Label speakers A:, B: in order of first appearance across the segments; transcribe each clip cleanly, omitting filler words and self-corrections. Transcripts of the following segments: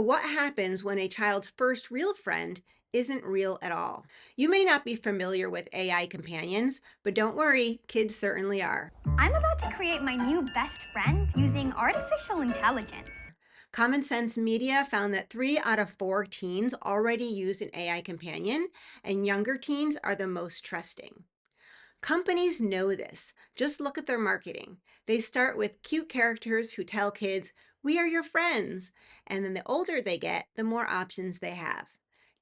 A: What happens when a child's first real friend isn't real at all? You may not be familiar with AI companions, but don't worry, kids certainly are.
B: I'm about to create my new best friend using artificial intelligence.
A: Common Sense Media found that 3 out of 4 teens already use an AI companion, and younger teens are the most trusting. Companies know this. Just look at their marketing. They start with cute characters who tell kids, "We are your friends." And then the older they get, the more options they have.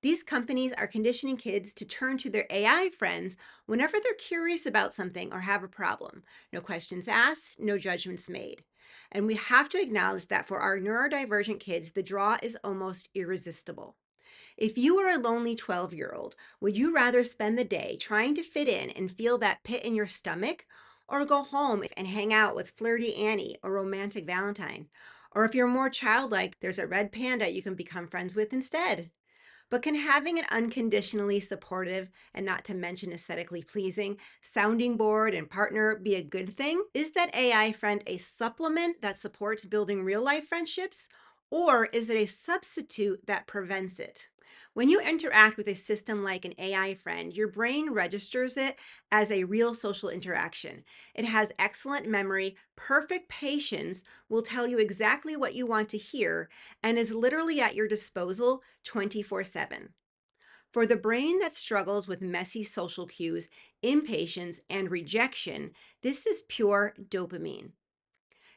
A: These companies are conditioning kids to turn to their AI friends whenever they're curious about something or have a problem. No questions asked, no judgments made. And we have to acknowledge that for our neurodivergent kids, the draw is almost irresistible. If you were a lonely 12-year-old, would you rather spend the day trying to fit in and feel that pit in your stomach, or go home and hang out with flirty Annie or romantic Valentine? Or if you're more childlike, there's a red panda you can become friends with instead. But can having an unconditionally supportive and not to mention aesthetically pleasing sounding board and partner be a good thing? Is that AI friend a supplement that supports building real life friendships? Or is it a substitute that prevents it? When you interact with a system like an AI friend, your brain registers it as a real social interaction. It has excellent memory, perfect patience, will tell you exactly what you want to hear, and is literally at your disposal 24/7. For the brain that struggles with messy social cues, impatience, and rejection, this is pure dopamine.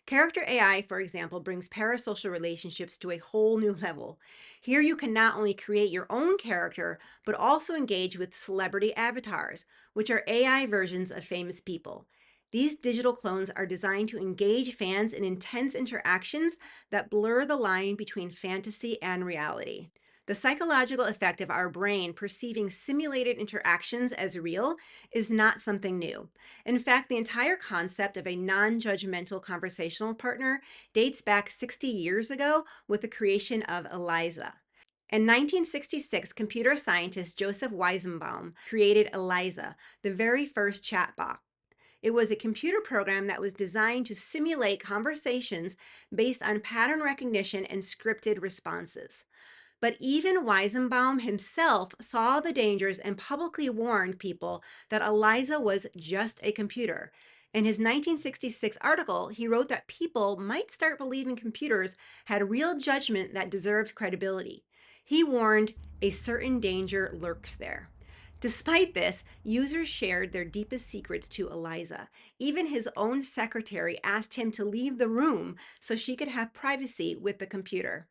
A: Character AI, for example, brings parasocial relationships to a whole new level. Here, you can not only create your own character, but also engage with celebrity avatars, which are AI versions of famous people. These digital clones are designed to engage fans in intense interactions that blur the line between fantasy and reality. The psychological effect of our brain perceiving simulated interactions as real is not something new. In fact, the entire concept of a non judgmental conversational partner dates back 60 years ago with the creation of Eliza. In 1966, computer scientist Joseph Weizenbaum created Eliza, the very first chatbot. It was a computer program that was designed to simulate conversations based on pattern recognition and scripted responses. But even Weizenbaum himself saw the dangers and publicly warned people that Eliza was just a computer. In his 1966 article, he wrote that people might start believing computers had real judgment that deserved credibility. He warned a certain danger lurks there. Despite this, users shared their deepest secrets to Eliza. Even his own secretary asked him to leave the room so she could have privacy with the computer.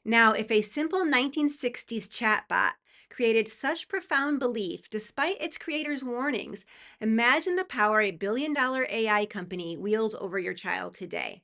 A: Now, if a simple 1960s chatbot created such profound belief despite its creator's warnings, imagine the power a billion-dollar AI company wields over your child today.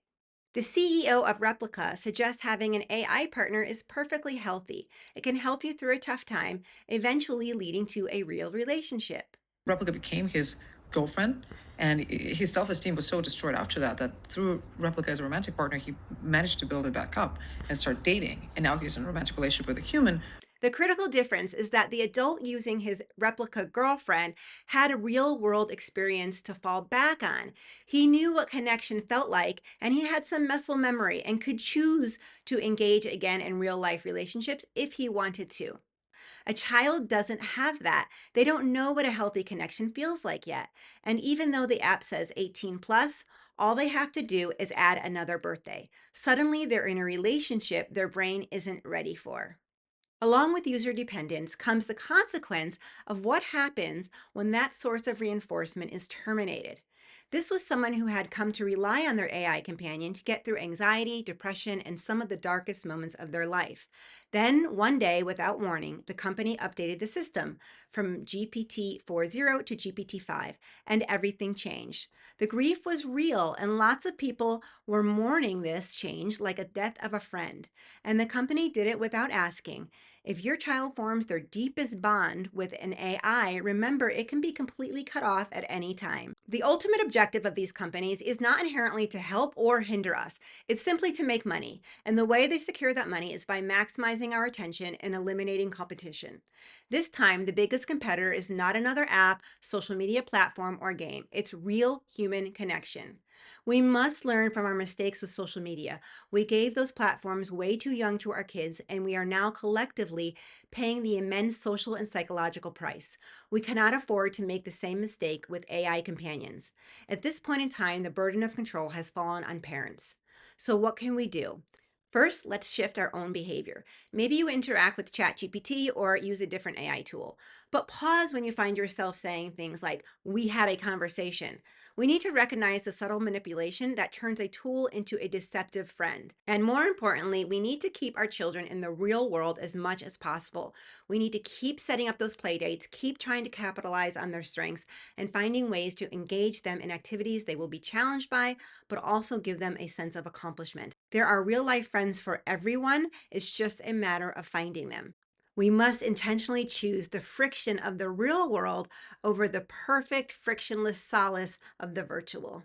A: The CEO of Replica suggests having an AI partner is perfectly healthy. It can help you through a tough time, eventually leading to a real relationship.
C: Replica became his girlfriend, and his self-esteem was so destroyed after that that through Replica as a romantic partner, he managed to build it back up and start dating. And now he's in a romantic relationship with a human.
A: The critical difference is that the adult using his replica girlfriend had a real world experience to fall back on. He knew what connection felt like, and he had some muscle memory and could choose to engage again in real life relationships if he wanted to. A child doesn't have that. They don't know what a healthy connection feels like yet. And even though the app says 18 plus, all they have to do is add another birthday. Suddenly, they're in a relationship their brain isn't ready for. Along with user dependence comes the consequence of what happens when that source of reinforcement is terminated. This was someone who had come to rely on their AI companion to get through anxiety, depression, and some of the darkest moments of their life. Then, one day, without warning, the company updated the system from GPT 4.0 to GPT 5, and everything changed. The grief was real, and lots of people were mourning this change like a death of a friend. And the company did it without asking. If your child forms their deepest bond with an AI, remember it can be completely cut off at any time. The ultimate objective of these companies is not inherently to help or hinder us, it's simply to make money. And the way they secure that money is by maximizing our attention and eliminating competition. This time, the biggest competitor is not another app, social media platform, or game. It's real human connection. We must learn from our mistakes with social media. We gave those platforms way too young to our kids, and we are now collectively paying the immense social and psychological price. We cannot afford to make the same mistake with AI companions. At this point in time, the burden of control has fallen on parents. So, what can we do? First, let's shift our own behavior. Maybe you interact with ChatGPT or use a different AI tool, but pause when you find yourself saying things like, "We had a conversation." We need to recognize the subtle manipulation that turns a tool into a deceptive friend. And more importantly, we need to keep our children in the real world as much as possible. We need to keep setting up those play dates, keep trying to capitalize on their strengths, and finding ways to engage them in activities they will be challenged by, but also give them a sense of accomplishment. There are real life friends for everyone. It's just a matter of finding them. We must intentionally choose the friction of the real world over the perfect frictionless solace of the virtual.